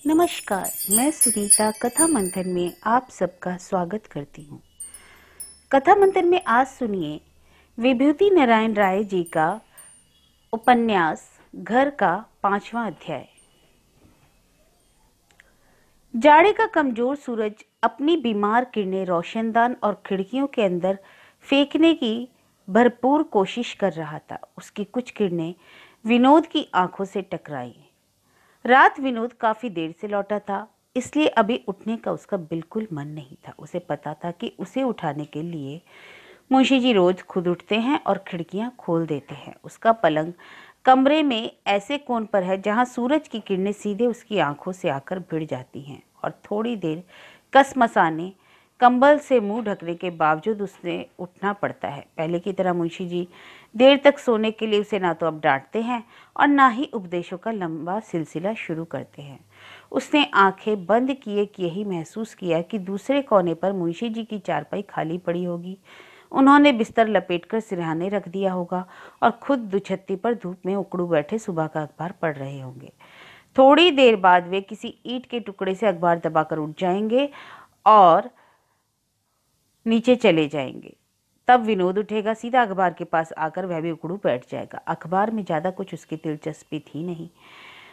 नमस्कार, मैं सुनीता कथा मंथन में आप सबका स्वागत करती हूँ। कथा मंथन में आज सुनिए विभूति नारायण राय जी का उपन्यास घर का 5वां अध्याय। जाड़े का कमजोर सूरज अपनी बीमार किरणें रोशनदान और खिड़कियों के अंदर फेंकने की भरपूर कोशिश कर रहा था। उसकी कुछ किरणें विनोद की आंखों से टकराई। रात विनोद काफी देर से लौटा था, इसलिए अभी उठने का उसका बिल्कुल मन नहीं था। उसे पता था कि उसे उठाने के लिए मुंशी जी रोज खुद उठते हैं और खिड़कियां खोल देते हैं। उसका पलंग कमरे में ऐसे कोण पर है जहां सूरज की किरणें सीधे उसकी आंखों से आकर भिड़ जाती हैं और थोड़ी देर कसमसाने कंबल से मुंह ढकने के बावजूद उसने उठना पड़ता है। पहले की तरह मुंशी जी देर तक सोने के लिए उसे ना तो अब डांटते हैं और ना ही उपदेशों का लंबा सिलसिला शुरू करते हैं। उसने आंखें बंद किए किए ही महसूस किया कि दूसरे कोने पर मुंशी जी की चारपाई खाली पड़ी होगी। उन्होंने बिस्तर लपेटकर सिरहाने रख दिया होगा और खुद दुछत्ती पर धूप में उकड़ू बैठे सुबह का अखबार पढ़ रहे होंगे। थोड़ी देर बाद वे किसी ईंट के टुकड़े से अखबार दबाकर उठ जाएंगे और नीचे चले जाएंगे। तब विनोद उठेगा, सीधा अखबार के पास आकर वह भी उकड़ू बैठ जाएगा। अखबार में ज्यादा कुछ उसकी दिलचस्पी थी नहीं।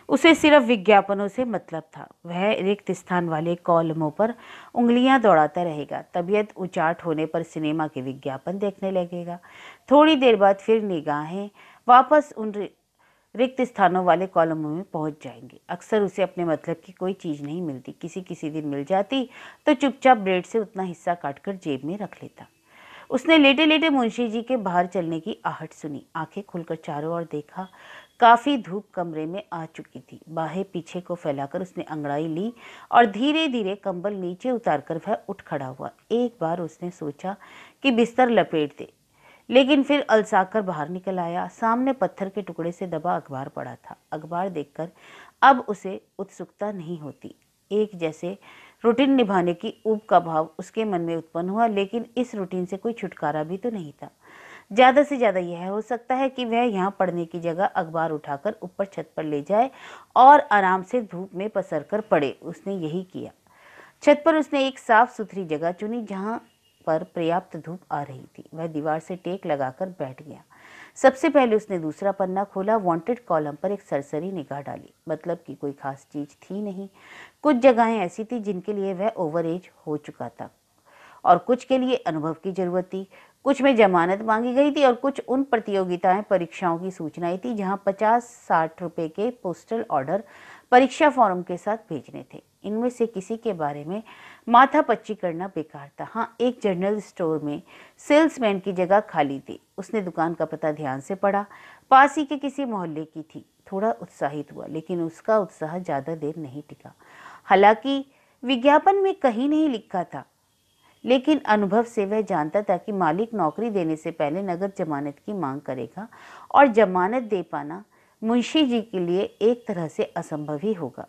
उसे सिर्फ विज्ञापनों से मतलब था। वह रिक्त स्थान वाले कॉलमों पर उंगलियां दौड़ाता रहेगा। तबीयत उचाट होने पर सिनेमा के विज्ञापन देखने लगेगा। थोड़ी देर बाद फिर निगाहें वापस उन रिक्त स्थानों वाले कॉलमों में पहुंच जाएंगे। अक्सर उसे अपने मतलब की कोई चीज नहीं मिलती। किसी किसी दिन मिल जाती तो चुपचाप ब्लेड से उतना हिस्सा काटकर जेब में रख लेता। उसने लेटे लेटे मुंशी जी के बाहर चलने की आहट सुनी। आंखें खुलकर चारों ओर देखा। काफी धूप कमरे में आ चुकी थी। बाहें पीछे को फैलाकर उसने अंगड़ाई ली और धीरे धीरे कंबल नीचे उतारकर वह उठ खड़ा हुआ। एक बार उसने सोचा कि बिस्तर लपेट दे, लेकिन फिर अलसाकर बाहर निकल आया। सामने पत्थर के टुकड़े से दबा अखबार पड़ा था। अखबार देखकर अब उसे उत्सुकता नहीं होती। एक जैसे रूटीन निभाने की ऊब का भाव उसके मन में उत्पन्न हुआ, लेकिन इस रूटीन से कोई छुटकारा भी तो नहीं था। ज्यादा से ज्यादा यह हो सकता है कि वह यहाँ पढ़ने की जगह अखबार उठाकर ऊपर छत पर ले जाए और आराम से धूप में पसर कर पढ़े। उसने यही किया। छत पर उसने एक साफ सुथरी जगह चुनी जहाँ पर पर्याप्त धूप आ रही थी। वह दीवार से टेक लगाकर बैठ गया। सबसे पहले उसने दूसरा पन्ना खोला। वांटेड कॉलम पर एक सरसरी निगाह डाली। मतलब की कोई खास चीज थी नहीं। कुछ जगहें ऐसी थी जिनके लिए वह ओवर एज हो चुका था और कुछ के लिए अनुभव की जरूरत थी। कुछ में जमानत मांगी गई थी और कुछ उन प्रतियोगिताएं परीक्षाओं की सूचनाएं थी जहां 50-60 रुपए के पोस्टल ऑर्डर परीक्षा फॉर्म के साथ भेजने थे। इनमें से किसी के बारे में माथापच्ची करना बेकार था। हाँ, एक जनरल स्टोर में सेल्समैन की जगह खाली थी। उसने दुकान का पता ध्यान से पढ़ा। पास ही के किसी मोहल्ले की थी। थोड़ा उत्साहित हुआ, लेकिन उसका उत्साह ज्यादा देर नहीं टिका। हालांकि विज्ञापन में कहीं नहीं लिखा था, लेकिन अनुभव से वह जानता था कि मालिक नौकरी देने से पहले नगद जमानत की मांग करेगा और जमानत दे पाना मुंशी जी के लिए एक तरह से असंभव ही होगा।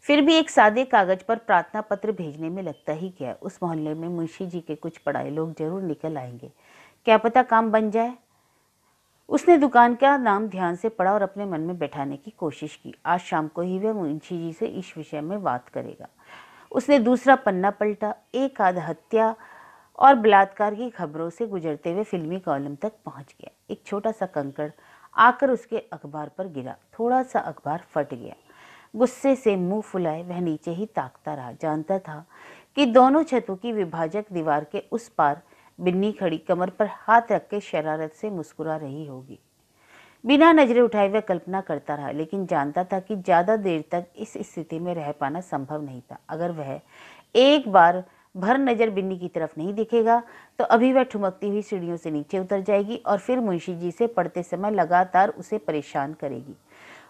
फिर भी एक सादे कागज पर प्रार्थना पत्र भेजने में लगता ही क्या। उस मोहल्ले में मुंशी जी के कुछ पढ़ाए लोग जरूर निकल आएंगे। क्या पता काम बन जाए। उसने दुकान का नाम ध्यान से पढ़ा और अपने मन में बैठाने की कोशिश की। आज शाम को ही वह मुंशी जी से इस विषय में बात करेगा। उसने दूसरा पन्ना पलटा। एक आध हत्या और बलात्कार की खबरों से गुजरते हुए फिल्मी कॉलम तक पहुंच गया। एक छोटा सा कंकड़ आकर उसके अखबार पर गिरा। थोड़ा सा अखबार फट गया। गुस्से से मुंह फुलाए वह नीचे ही ताकता रहा। जानता था कि दोनों छतों की विभाजक दीवार के उस पार बिन्नी खड़ी कमर पर हाथ रख के शरारत से मुस्कुरा रही होगी। बिना नजरें उठाए वह कल्पना करता रहा, लेकिन जानता था कि ज्यादा देर तक इस स्थिति में रह पाना संभव नहीं था। अगर वह एक बार भर नजर बिन्नी की तरफ नहीं दिखेगा तो अभी वह ठुमकती हुई सीढ़ियों से नीचे उतर जाएगी और फिर मुंशी जी से पढ़ते समय लगातार उसे परेशान करेगी।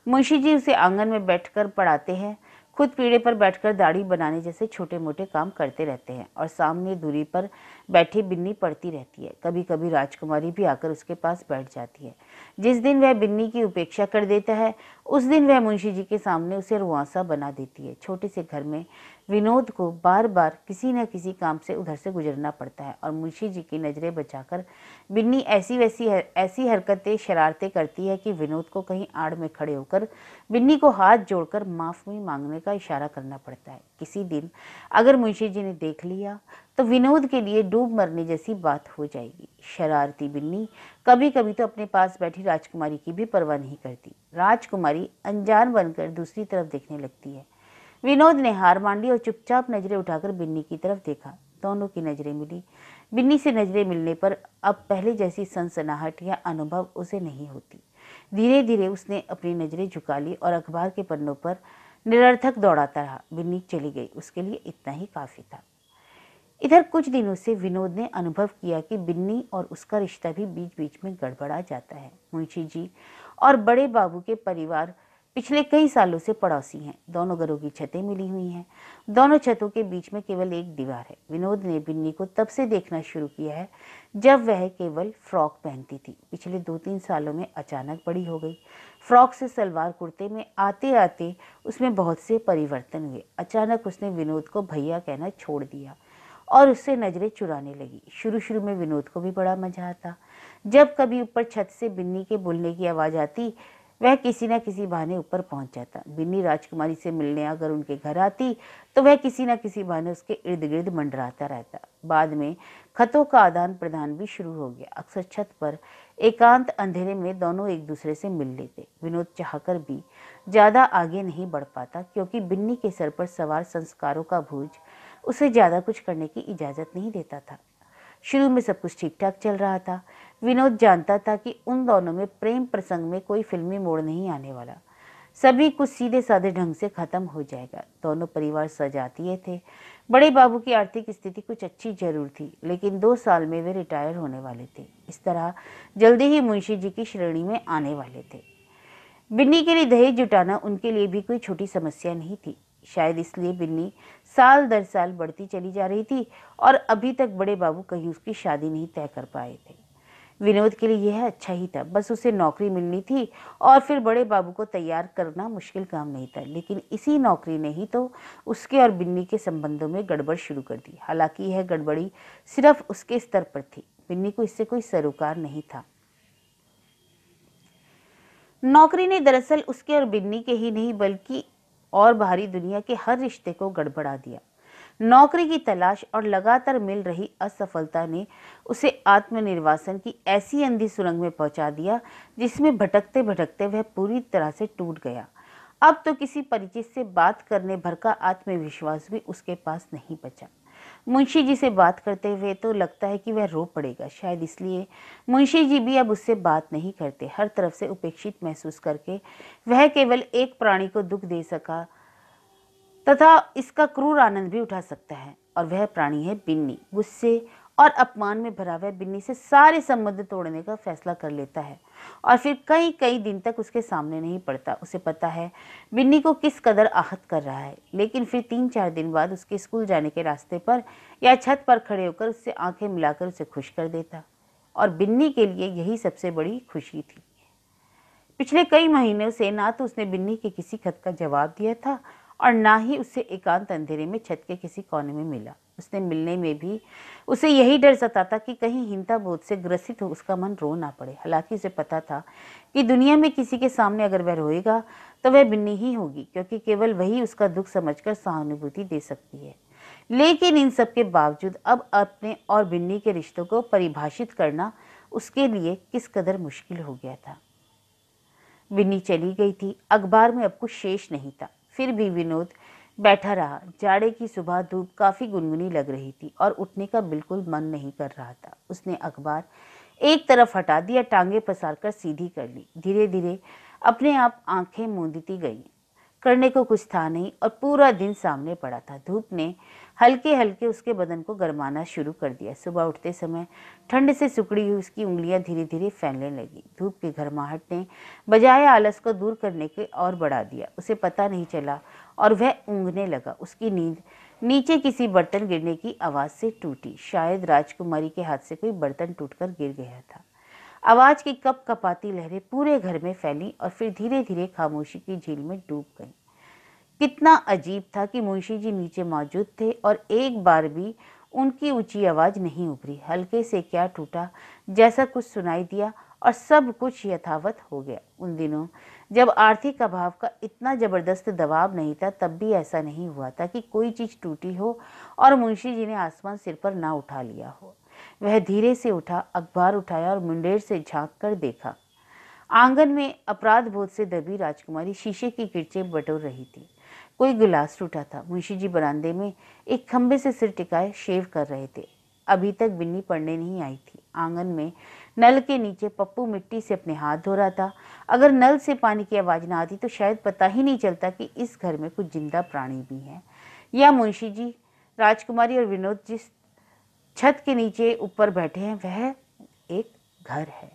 मुंशी जी उसे आंगन में बैठकर पढ़ाते हैं, खुद पीढ़े पर बैठकर दाढ़ी बनाने जैसे छोटे मोटे काम करते रहते हैं और सामने दूरी पर बैठी बिन्नी पढ़ती रहती है। कभी कभी राजकुमारी भी आकर उसके पास बैठ जाती है। जिस दिन वह बिन्नी की उपेक्षा कर देता है उस दिन वह मुंशी जी के सामने उसे रुआंसा बना देती है। छोटे से घर में विनोद को बार बार किसी न किसी काम से उधर से गुजरना पड़ता है और मुंशी जी की नज़रें बचाकर बिन्नी ऐसी हरकतें शरारतें करती है कि विनोद को कहीं आड़ में खड़े होकर बिन्नी को हाथ जोड़कर माफ़ी मांगने का इशारा करना पड़ता है। किसी दिन अगर मुंशी जी ने देख लिया तो विनोद के लिए डूब मरने जैसी बात हो जाएगी। शरारती बिन्नी कभी कभी तो अपने पास बैठी राजकुमारी की भी परवाह नहीं करती। राजकुमारी अनजान बनकर दूसरी तरफ देखने लगती है। विनोद ने हार मान ली और चुपचाप नजरें उठाकर बिन्नी की तरफ देखा। दोनों की नजरें मिली। बिन्नी से नजरें मिलने पर अब पहले जैसी सनसनाहट या अनुभव उसे नहीं होती। धीरे धीरे उसने अपनी नजरें झुका ली और अखबार के पन्नों पर निरर्थक दौड़ाता रहा। बिन्नी चली गई, उसके लिए इतना ही काफी था। इधर कुछ दिनों से विनोद ने अनुभव किया कि बिन्नी और उसका रिश्ता भी बीच बीच में गड़बड़ा जाता है। मुंशी जी और बड़े बाबू के परिवार पिछले कई सालों से पड़ोसी हैं। दोनों घरों की छतें मिली हुई हैं। दोनों छतों के बीच में केवल एक दीवार है। विनोद ने बिन्नी को तब से देखना शुरू किया है जब वह केवल फ्रॉक पहनती थी। पिछले 2-3 सालों में अचानक बड़ी हो गई। फ्रॉक से सलवार कुर्ते में आते आते उसमें बहुत से परिवर्तन हुए। अचानक उसने विनोद को भैया कहना छोड़ दिया और उससे नजरें चुराने लगी। शुरू शुरू में विनोद को भी बड़ा मजा आता। जब कभी ऊपर छत से बिन्नी के बोलने की आवाज़ आती, वह किसी न किसी बहाने ऊपर पहुंच जाता। बिन्नी राजकुमारी से मिलने अगर उनके घर आती तो वह किसी न किसी बहाने उसके इर्द गिर्द मंडराता रहता। बाद में खतों का आदान प्रदान भी शुरू हो गया। अक्सर छत पर एकांत अंधेरे में दोनों एक दूसरे से मिल लेते। विनोद चाहकर भी ज़्यादा आगे नहीं बढ़ पाता क्योंकि बिन्नी के सर पर सवार संस्कारों का बोझ उसे ज़्यादा कुछ करने की इजाज़त नहीं देता था। शुरू में सब कुछ ठीक ठाक चल रहा था। विनोद जानता था कि उन दोनों में प्रेम प्रसंग में कोई फिल्मी मोड़ नहीं आने वाला। सभी कुछ सीधे साधे ढंग से खत्म हो जाएगा। दोनों परिवार सजातीय थे। बड़े बाबू की आर्थिक स्थिति कुछ अच्छी जरूर थी, लेकिन 2 साल में वे रिटायर होने वाले थे। इस तरह जल्दी ही मुंशी जी की श्रेणी में आने वाले थे। बिन्नी के लिए दहेज जुटाना उनके लिए भी कोई छोटी समस्या नहीं थी। शायद इसलिए बिन्नी साल दर साल बढ़ती चली जा रही थी और अभी तक बड़े बाबू कहीं उसकी शादी नहीं तय कर पाए थे। विनोद के लिए यह अच्छा ही था, बस उसे नौकरी मिलनी थी और फिर बड़े बाबू को तैयार करना मुश्किल काम नहीं था। लेकिन इसी नौकरी ने ही तो उसके और बिन्नी के संबंधों में गड़बड़ शुरू कर दी। हालांकि यह गड़बड़ी सिर्फ उसके स्तर पर थी, बिन्नी को इससे कोई सरोकार नहीं था। नौकरी ने दरअसल उसके और बिन्नी के ही नहीं बल्कि और बाहरी दुनिया के हर रिश्ते को गड़बड़ा दिया। नौकरी की तलाश और लगातार मिल रही असफलता ने उसे आत्मनिर्वासन की ऐसी अंधी सुरंग में पहुंचा दिया जिसमें भटकते भटकते वह पूरी तरह से टूट गया। अब तो किसी परिचित से बात करने भर का आत्मविश्वास भी उसके पास नहीं बचा। मुंशी जी से बात करते हुए तो लगता है कि वह रो पड़ेगा। शायद इसलिए मुंशी जी भी अब उससे बात नहीं करते। हर तरफ से उपेक्षित महसूस करके वह केवल एक प्राणी को दुख दे सका तथा इसका क्रूर आनंद भी उठा सकता है, और वह प्राणी है बिन्नी। गुस्से और अपमान में भरा वह बिन्नी से सारे संबंध तोड़ने का फैसला कर लेता है और फिर कई कई दिन तक उसके सामने नहीं पड़ता। उसे पता है बिन्नी को किस कदर आहत कर रहा है, लेकिन फिर 3-4 दिन बाद उसके स्कूल जाने के रास्ते पर या छत पर खड़े होकर उससे आंखें मिलाकर उसे खुश कर देता। और बिन्नी के लिए यही सबसे बड़ी खुशी थी। पिछले कई महीनों से ना तो उसने बिन्नी के किसी खत का जवाब दिया था और ना ही उससे एकांत अंधेरे में छत के किसी कोने में मिला। उसने मिलने में भी उसे यही डर सताता कि कहीं हीनता बोध से ग्रसित हो उसका मन रो ना पड़े। हालांकि उसे पता था कि दुनिया में किसी के सामने अगर वह रोएगा तो वह बिन्नी ही होगी, क्योंकि केवल वही उसका दुख समझकर सहानुभूति दे सकती है। लेकिन इन सब के बावजूद अब अपने और बिन्नी के रिश्तों को परिभाषित करना उसके लिए किस कदर मुश्किल हो गया था। बिन्नी चली गई थी, अखबार में अब कुछ शेष नहीं था। फिर भी विनोद बैठा रहा। जाड़े की सुबह धूप काफी गुनगुनी लग रही थी और उठने का बिल्कुल मन नहीं कर रहा था। उसने अखबार एक तरफ हटा दिया, टांगे पसारकर सीधी कर ली। धीरे धीरे अपने आप आंखें मूंदती गईं। करने को कुछ था नहीं और पूरा दिन सामने पड़ा था। धूप ने हल्के हल्के उसके बदन को गरमाना शुरू कर दिया। सुबह उठते समय ठंड से सिकुड़ी हुई उसकी उंगलियां धीरे धीरे फैलने लगी। धूप की गर्माहट ने बजाय आलस को दूर करने के और बढ़ा दिया। उसे पता नहीं चला और वह ऊँघने लगा। उसकी नींद नीचे किसी बर्तन गिरने की आवाज़ से टूटी। शायद राजकुमारी के हाथ से कोई बर्तन टूटकर गिर गया था। आवाज की कप कपाती लहरें पूरे घर में फैली और फिर धीरे धीरे खामोशी की झील में डूब गईं। कितना अजीब था कि मुंशी जी नीचे मौजूद थे और एक बार भी उनकी ऊंची आवाज नहीं उभरी। हल्के से क्या टूटा जैसा कुछ सुनाई दिया और सब कुछ यथावत हो गया। उन दिनों जब आर्थिक अभाव का इतना जबरदस्त दबाव नहीं था, तब भी ऐसा नहीं हुआ था कि कोई चीज टूटी हो और मुंशी जी ने आसमान सिर पर ना उठा लिया हो। वह धीरे से उठा, अखबार उठाया और मुंडेर से झांक कर देखा। आंगन में अपराध बोध से दबी राजकुमारी शीशे की किरचें बटोर रही थी। कोई गिलास टूटा था। मुंशी जी बरामदे में एक खंबे से सिर टिकाए शेव कर रहे थे। अभी तक बिन्नी पढ़ने नहीं आई थी। आंगन में नल के नीचे पप्पू मिट्टी से अपने हाथ धो रहा था। अगर नल से पानी की आवाज ना आती तो शायद पता ही नहीं चलता कि इस घर में कुछ जिंदा प्राणी भी है, या मुंशी जी, राजकुमारी और विनोद जिस छत के नीचे ऊपर बैठे हैं वह एक घर है।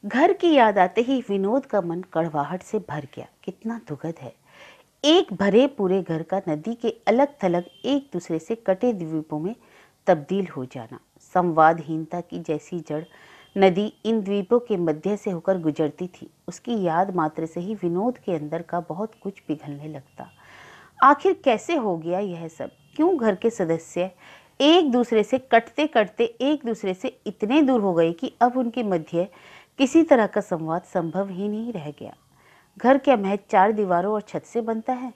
घर की याद आते ही विनोद का मन कड़वाहट से भर गया। कितना दुखद है एक भरे पूरे घर का नदी के अलग थलग एक दूसरे से कटे द्वीपों में तब्दील हो जाना। संवादहीनता की जैसी जड़ नदी इन द्वीपों के मध्य से होकर गुजरती थी, उसकी याद मात्र से ही विनोद के अंदर का बहुत कुछ पिघलने लगता। आखिर कैसे हो गया यह सब? क्यों घर के सदस्य एक दूसरे से कटते कटते एक दूसरे से इतने दूर हो गए कि अब उनके मध्य किसी तरह का संवाद संभव ही नहीं रह गया। घर क्या महज 4 दीवारों और छत से बनता है?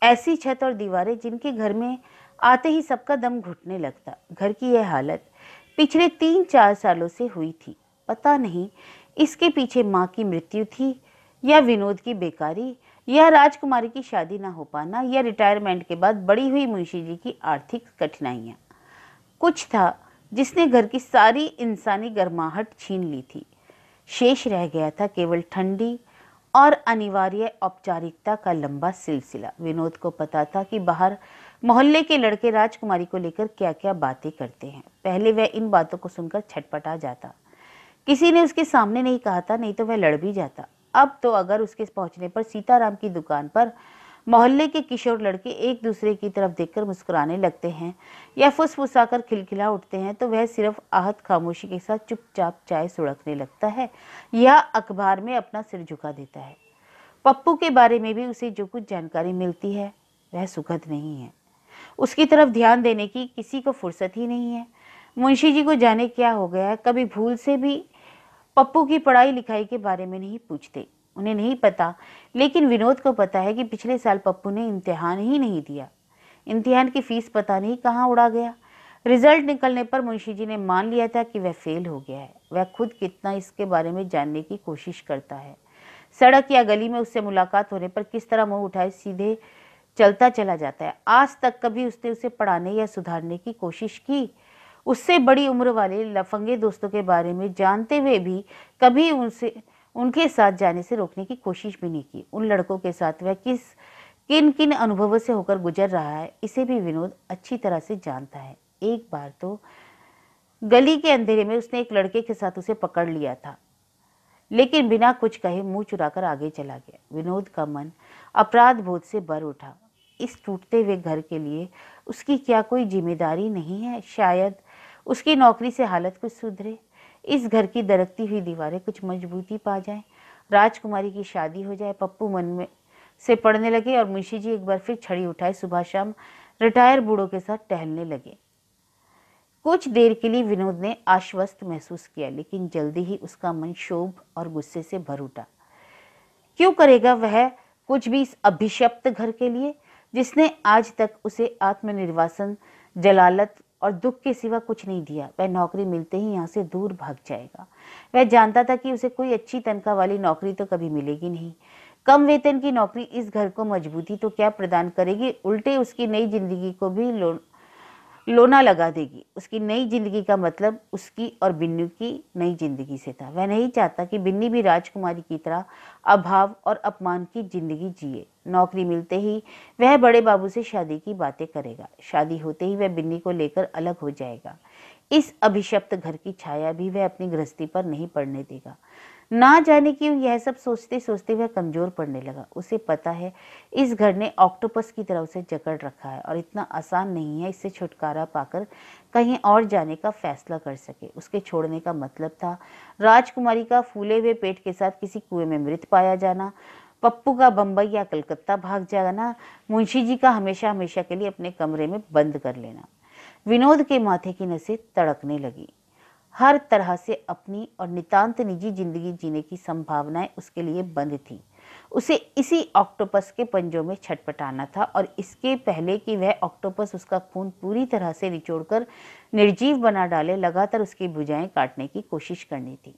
ऐसी छत और दीवारें जिनके घर में आते ही सबका दम घुटने लगता। घर की यह हालत पिछले 3-4 सालों से हुई थी। पता नहीं इसके पीछे माँ की मृत्यु थी, या विनोद की बेकारी, या राजकुमारी की शादी ना हो पाना, या रिटायरमेंट के बाद बड़ी हुई मुंशी जी की आर्थिक कठिनाइयाँ। कुछ था जिसने घर की सारी इंसानी गर्माहट छीन ली थी। शेष रह गया था केवल ठंडी और अनिवार्य औपचारिकता का लंबा सिलसिला। विनोद को पता था कि बाहर मोहल्ले के लड़के राजकुमारी को लेकर क्या क्या बातें करते हैं। पहले वह इन बातों को सुनकर छटपटा जाता। किसी ने उसके सामने नहीं कहा था, नहीं तो वह लड़ भी जाता। अब तो अगर उसके पहुंचने पर सीताराम की दुकान पर मोहल्ले के किशोर लड़के एक दूसरे की तरफ देखकर मुस्कुराने लगते हैं या फुसफुसाकर खिलखिला उठते हैं, तो वह सिर्फ आहत खामोशी के साथ चुपचाप चाय सुड़कने लगता है या अखबार में अपना सिर झुका देता है। पप्पू के बारे में भी उसे जो कुछ जानकारी मिलती है वह सुखद नहीं है। उसकी तरफ ध्यान देने की किसी को फुर्सत ही नहीं है। मुंशी जी को जाने क्या हो गया है, कभी भूल से भी पप्पू की पढ़ाई लिखाई के बारे में नहीं पूछते। उन्हें नहीं पता, लेकिन विनोद को पता है कि पिछले साल पप्पू ने इम्तिहान ही नहीं दिया। इम्तिहान की फीस पता नहीं कहाँ उड़ा गया। रिजल्ट निकलने पर मुंशी जी ने मान लिया था कि वह फेल हो गया है। वह खुद कितना इसके बारे में जानने की कोशिश करता है। सड़क या गली में उससे मुलाकात होने पर किस तरह मुंह उठाए सीधे चलता चला जाता है। आज तक कभी उसने उसे पढ़ाने या सुधारने की कोशिश की? उससे बड़ी उम्र वाले लफंगे दोस्तों के बारे में जानते हुए भी कभी उनके साथ जाने से रोकने की कोशिश भी नहीं की। उन लड़कों के साथ वह किन किन अनुभवों से होकर गुजर रहा है, इसे भी विनोद अच्छी तरह से जानता है। एक बार तो गली के अंधेरे में उसने एक लड़के के साथ उसे पकड़ लिया था, लेकिन बिना कुछ कहे मुंह चुराकर आगे चला गया। विनोद का मन अपराध बोध से भर उठा। इस टूटते हुए घर के लिए उसकी क्या कोई जिम्मेदारी नहीं है? शायद उसकी नौकरी से हालत कुछ सुधरे, इस घर की दरकती हुई दीवारें कुछ मजबूती पा जाएं, राजकुमारी की शादी हो जाए, पप्पू मन में से पढ़ने लगे और मुंशी जी एक बार फिर छड़ी उठाए सुबह शाम रिटायर बूढ़ों के साथ टहलने लगे। कुछ देर के लिए विनोद ने आश्वस्त महसूस किया, लेकिन जल्दी ही उसका मन क्षोभ और गुस्से से भर उठा। क्यों करेगा वह कुछ भी इस अभिशप्त घर के लिए, जिसने आज तक उसे आत्मनिर्वासन, जलालत और दुख के सिवा कुछ नहीं दिया? वह नौकरी मिलते ही यहाँ से दूर भाग जाएगा। वह जानता था कि उसे कोई अच्छी तनख्वाह वाली नौकरी तो कभी मिलेगी नहीं। कम वेतन की नौकरी इस घर को मजबूती तो क्या प्रदान करेगी, उल्टे उसकी नई जिंदगी को भी लोना लगा देगी। उसकी नई जिंदगी का मतलब उसकी और बिन्नू की नई जिंदगी से था। वह नहीं चाहता कि बिन्नी भी राजकुमारी की तरह अभाव और अपमान की जिंदगी जिए। नौकरी मिलते ही वह बड़े बाबू से शादी की बातें करेगा। शादी होते ही वह बिन्नी को लेकर अलग हो जाएगा। इस अभिशप्त घर की छाया भी वह अपनी गृहस्थी पर नहीं पड़ने देगा। ना जाने क्यों यह सब सोचते सोचते वह कमजोर पड़ने लगा। उसे पता है इस घर ने ऑक्टोपस की तरह उसे जकड़ रखा है और इतना आसान नहीं है इससे छुटकारा पाकर कहीं और जाने का फैसला कर सके। उसके छोड़ने का मतलब था राजकुमारी का फूले हुए पेट के साथ किसी कुएं में मृत पाया जाना, पप्पू का बंबई या कलकत्ता भाग जाना, मुंशी जी का हमेशा हमेशा के लिए अपने कमरे में बंद कर लेना। विनोद के माथे की नसें तड़कने लगी। हर तरह से अपनी और नितांत निजी जिंदगी जीने की संभावनाएं उसके लिए बंद थी। उसे इसी ऑक्टोपस के पंजों में छटपटाना था और इसके पहले कि वह ऑक्टोपस उसका खून पूरी तरह से निचोड़कर निर्जीव बना डाले, लगातार उसकी भुजाएं काटने की कोशिश करनी थी।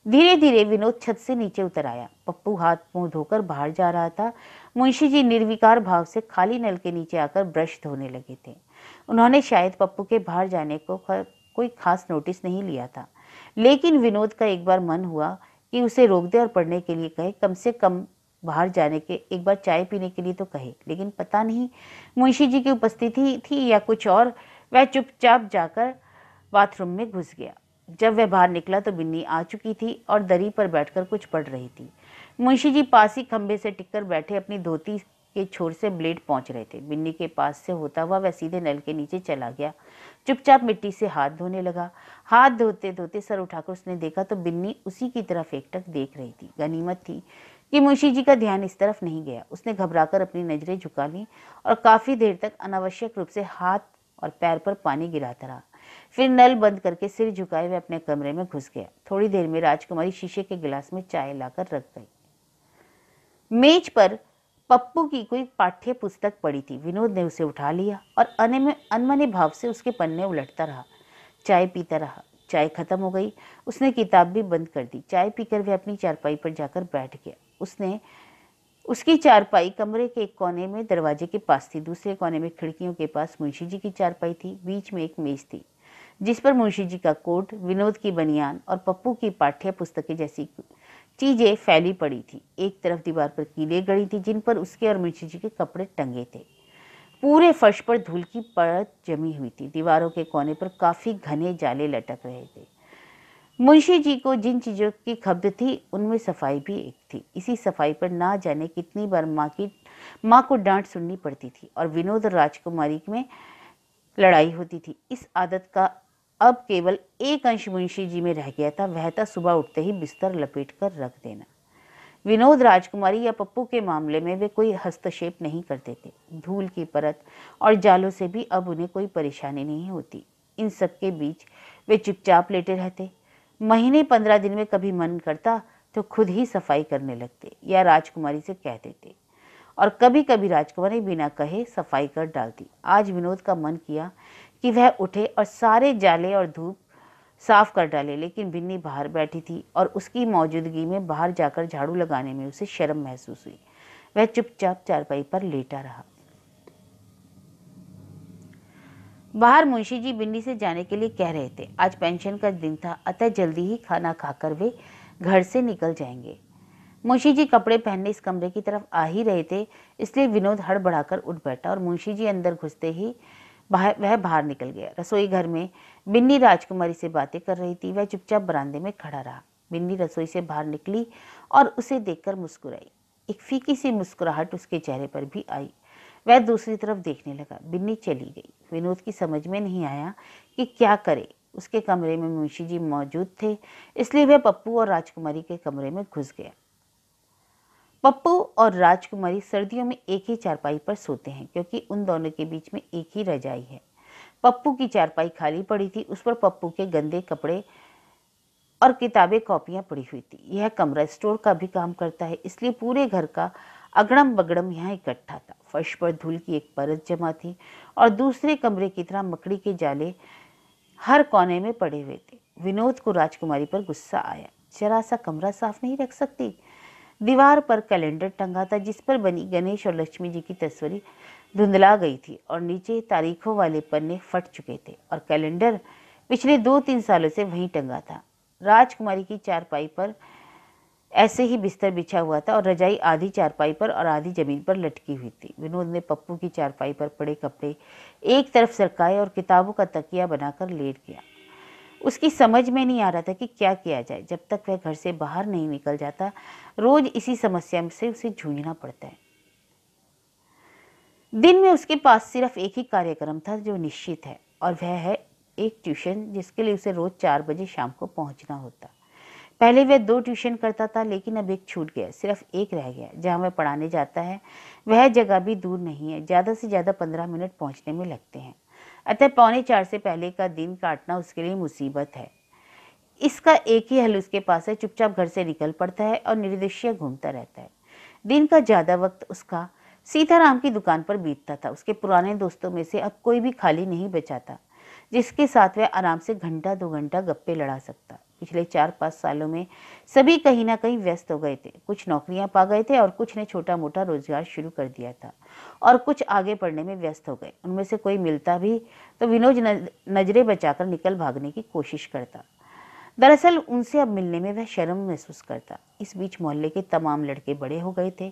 धीरे धीरे विनोद छत से नीचे उतर आया। पप्पू हाथ मुंह धोकर बाहर जा रहा था। मुंशी जी निर्विकार भाव से खाली नल के नीचे आकर ब्रश धोने लगे थे। उन्होंने शायद पप्पू के बाहर जाने को कोई खास नोटिस नहीं लिया था, लेकिन विनोद का एक बार मन हुआ कि उसे रोक दे और पढ़ने के लिए कहे, कम से कम बाहर जाने के एक बार चाय पीने के लिए तो कहे। लेकिन पता नहीं मुंशी जी की उपस्थिति थी या कुछ और, वह चुपचाप जाकर बाथरूम में घुस गया। जब वह बाहर निकला तो बिन्नी आ चुकी थी और दरी पर बैठकर कुछ पढ़ रही थी। मुंशी जी पास ही खंबे से टिककर बैठे अपनी धोती के छोर से ब्लेड पहुंच रहे थे। बिन्नी के पास से होता हुआ वह सीधे नल के नीचे चला गया, चुपचाप मिट्टी से हाथ धोने लगा। हाथ धोते धोते सर उठाकर उसने देखा तो बिन्नी उसी की तरफ एकटक देख रही थी। गनीमत थी कि मुंशी जी का ध्यान इस तरफ नहीं गया। उसने घबराकर अपनी नजरें झुका ली और काफी देर तक अनावश्यक रूप से हाथ और पैर पर पानी गिराता रहा। फिर नल बंद करके सिर झुकाए वह अपने कमरे में घुस गया। थोड़ी देर में राजकुमारी शीशे के गिलास में चाय लाकर रख गई। मेज पर पप्पू की कोई पाठ्य पुस्तक पड़ी थी। विनोद ने उसे उठा लिया और अनमने भाव से उसके पन्ने उलटता रहा। चाय पीता रहा। चाय खत्म हो गई। उसने किताब भी बंद कर दी। चाय पीकर वह अपनी चारपाई पर जाकर बैठ गया। उसकी चारपाई कमरे के एक कोने में दरवाजे के पास थी, दूसरे कोने में खिड़कियों के पास मुंशी जी की चारपाई थी। बीच में एक मेज थी जिस पर मुंशी जी का कोट, विनोद की बनियान और पप्पू की पाठ्य पुस्तकें जैसी चीजें फैली पड़ी थी। एक तरफ दीवार पर कीलें गड़ी थी जिन पर उसके और मुंशी जी के कपड़े टंगे थे। पूरे फर्श पर धूल की परत जमी हुई थी। दीवारों के कोने पर काफी घने जाले लटक रहे थे। मुंशी जी को जिन चीजों की खब्द थी उनमें सफाई भी एक थी। इसी सफाई पर ना जाने कितनी बार माँ को डांट सुननी पड़ती थी और विनोद और राजकुमारी में लड़ाई होती थी। इस आदत का अब केवल एक अंश मुंशी जी में रह गया था, वह था सुबह उठते ही बिस्तर लपेट कर रख देना। विनोद, राजकुमारी या पप्पू के मामले में वे कोई हस्तक्षेप नहीं करते थे। धूल की परत और जालों से भी अब उन्हें कोई परेशानी नहीं होती। इन सब के बीच वे चुपचाप लेटे रहते। महीने 15 दिन में कभी मन करता तो खुद ही सफाई करने लगते या राजकुमारी से कह देते, और कभी कभी राजकुमारी बिना कहे सफाई कर डालती। आज विनोद का मन किया कि वह उठे और सारे जाले और धूप साफ कर डाले, लेकिन बिन्नी बाहर बैठी थी और उसकी मौजूदगी में बाहर जाकर झाड़ू लगाने में उसे शर्म महसूस हुई। वह चुपचाप चारपाई पर लेटा रहा। बाहर मुंशी जी बिन्नी से जाने के लिए कह रहे थे। आज पेंशन का दिन था, अतः जल्दी ही खाना खाकर वे घर से निकल जाएंगे। मुंशी जी कपड़े पहनने इस कमरे की तरफ आ ही रहे थे, इसलिए विनोद हड़बड़ाकर उठ बैठा और मुंशी जी अंदर घुसते ही वह बाहर निकल गया। रसोई घर में बिन्नी राजकुमारी से बातें कर रही थी। वह चुपचाप बरामदे में खड़ा रहा। बिन्नी रसोई से बाहर निकली और उसे देखकर मुस्कुराई। एक फीकी सी मुस्कुराहट उसके चेहरे पर भी आई। वह दूसरी तरफ देखने लगा। बिन्नी चली गई। विनोद की समझ में नहीं आया कि क्या करे। उसके कमरे में मुंशी जी मौजूद थे, इसलिए वह पप्पू और राजकुमारी के कमरे में घुस गया। पप्पू और राजकुमारी सर्दियों में एक ही चारपाई पर सोते हैं, क्योंकि उन दोनों के बीच में एक ही रजाई है। पप्पू की चारपाई खाली पड़ी थी, उस पर पप्पू के गंदे कपड़े और किताबें कॉपियां पड़ी हुई थी। यह कमरा स्टोर का भी काम करता है, इसलिए पूरे घर का अगड़म बगड़म यहाँ इकट्ठा था। फर्श पर धूल की एक परत जमा थी और दूसरे कमरे की तरह मकड़ी के जाले हर कोने में पड़े हुए थे। विनोद को राजकुमारी पर गुस्सा आया। जरा सा कमरा साफ नहीं रख सकती? दीवार पर कैलेंडर टंगा था जिस पर बनी गणेश और लक्ष्मी जी की तस्वीर धुंधला गई थी और नीचे तारीखों वाले पन्ने फट चुके थे और कैलेंडर पिछले 2-3 सालों से वहीं टंगा था। राजकुमारी की चारपाई पर ऐसे ही बिस्तर बिछा हुआ था और रजाई आधी चारपाई पर और आधी जमीन पर लटकी हुई थी। विनोद ने पप्पू की चारपाई पर पड़े कपड़े एक तरफ सरकाए और किताबों का तकिया बनाकर लेट गया। उसकी समझ में नहीं आ रहा था कि क्या किया जाए। जब तक वह घर से बाहर नहीं निकल जाता, रोज इसी समस्या से उसे जूझना पड़ता है। दिन में उसके पास सिर्फ एक ही कार्यक्रम था जो निश्चित है, और वह है एक ट्यूशन जिसके लिए उसे रोज 4 बजे शाम को पहुंचना होता। पहले वह 2 ट्यूशन करता था, लेकिन अब एक छूट गया, सिर्फ एक रह गया। जहाँ वह पढ़ाने जाता है वह जगह भी दूर नहीं है, ज़्यादा से ज़्यादा 15 मिनट पहुँचने में लगते हैं। अतः 3:45 से पहले का दिन काटना उसके लिए मुसीबत है। इसका एक ही हल उसके पास है, चुपचाप घर से निकल पड़ता है और निर्देश्य घूमता रहता है। दिन का ज़्यादा वक्त उसका सीताराम की दुकान पर बीतता था। उसके पुराने दोस्तों में से अब कोई भी खाली नहीं बचा था जिसके साथ वह आराम से घंटा 2 घंटा गप्पे लड़ा सकता। पिछले 4-5 सालों में सभी कहीं ना कहीं व्यस्त हो गए थे। कुछ नौकरियां पा गए थे और कुछ ने छोटा मोटा रोजगार शुरू कर दिया था, और कुछ आगे पढ़ने में व्यस्त हो गए। उनमें से कोई मिलता भी तो विनोद नजरें बचाकर निकल भागने की कोशिश करता। दरअसल उनसे अब मिलने में वह शर्म महसूस करता। इस बीच मोहल्ले के तमाम लड़के बड़े हो गए थे,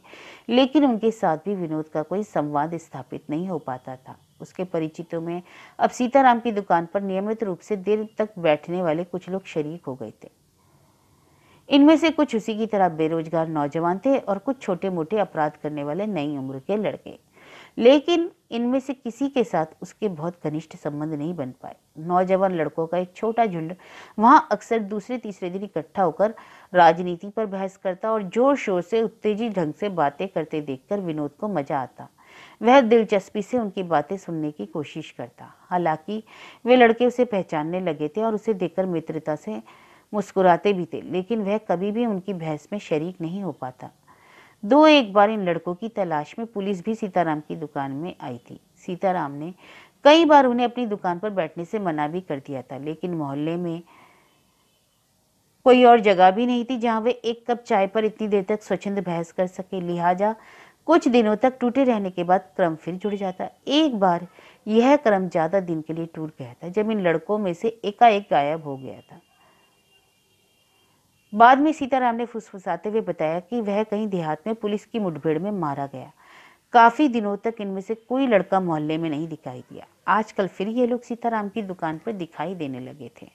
लेकिन उनके साथ भी विनोद का कोई संवाद स्थापित नहीं हो पाता था। उसके परिचितों में अब सीताराम की दुकान पर नियमित रूप से देर तक बैठने वाले कुछ लोग शरीक हो गए थे। इनमें से कुछ उसी की तरह बेरोजगार नौजवान थे और कुछ छोटे मोटे अपराध करने वाले नई उम्र के लड़के। लेकिन इनमें से किसी के साथ उसके बहुत घनिष्ठ संबंध नहीं बन पाए। नौजवान लड़कों का एक छोटा झुंड वहां अक्सर दूसरे तीसरे दिन इकट्ठा होकर राजनीति पर बहस करता और जोर शोर से उत्तेजित ढंग से बातें करते देखकर विनोद को मजा आता। वह दिलचस्पी से उनकी बातें सुनने की कोशिश करता। हालांकि वे लड़के उसे पहचानने लगे थे और उसे देखकर मित्रता से मुस्कुराते भी थे, लेकिन वह कभी भी उनकी बहस में शरीक नहीं हो पाता। एक बार इन लड़कों की तलाश में पुलिस भी सीताराम की दुकान में आई थी। सीताराम ने कई बार उन्हें अपनी दुकान पर बैठने से मना भी कर दिया था, लेकिन मोहल्ले में कोई और जगह भी नहीं थी जहां वे एक कप चाय पर इतनी देर तक स्वच्छंद बहस कर सके। लिहाजा कुछ दिनों तक टूटे रहने के बाद क्रम फिर जुड़ जाता। एक बार यह क्रम ज्यादा दिन के लिए टूट गया था, जब इन लड़कों में से एकाएक गायब हो गया था। बाद में सीताराम ने फुसफुसाते हुए बताया कि वह कहीं देहात में पुलिस की मुठभेड़ में मारा गया। काफी दिनों तक इनमें से कोई लड़का मोहल्ले में नहीं दिखाई दिया। आजकल फिर ये लोग सीताराम की दुकान पर दिखाई देने लगे थे।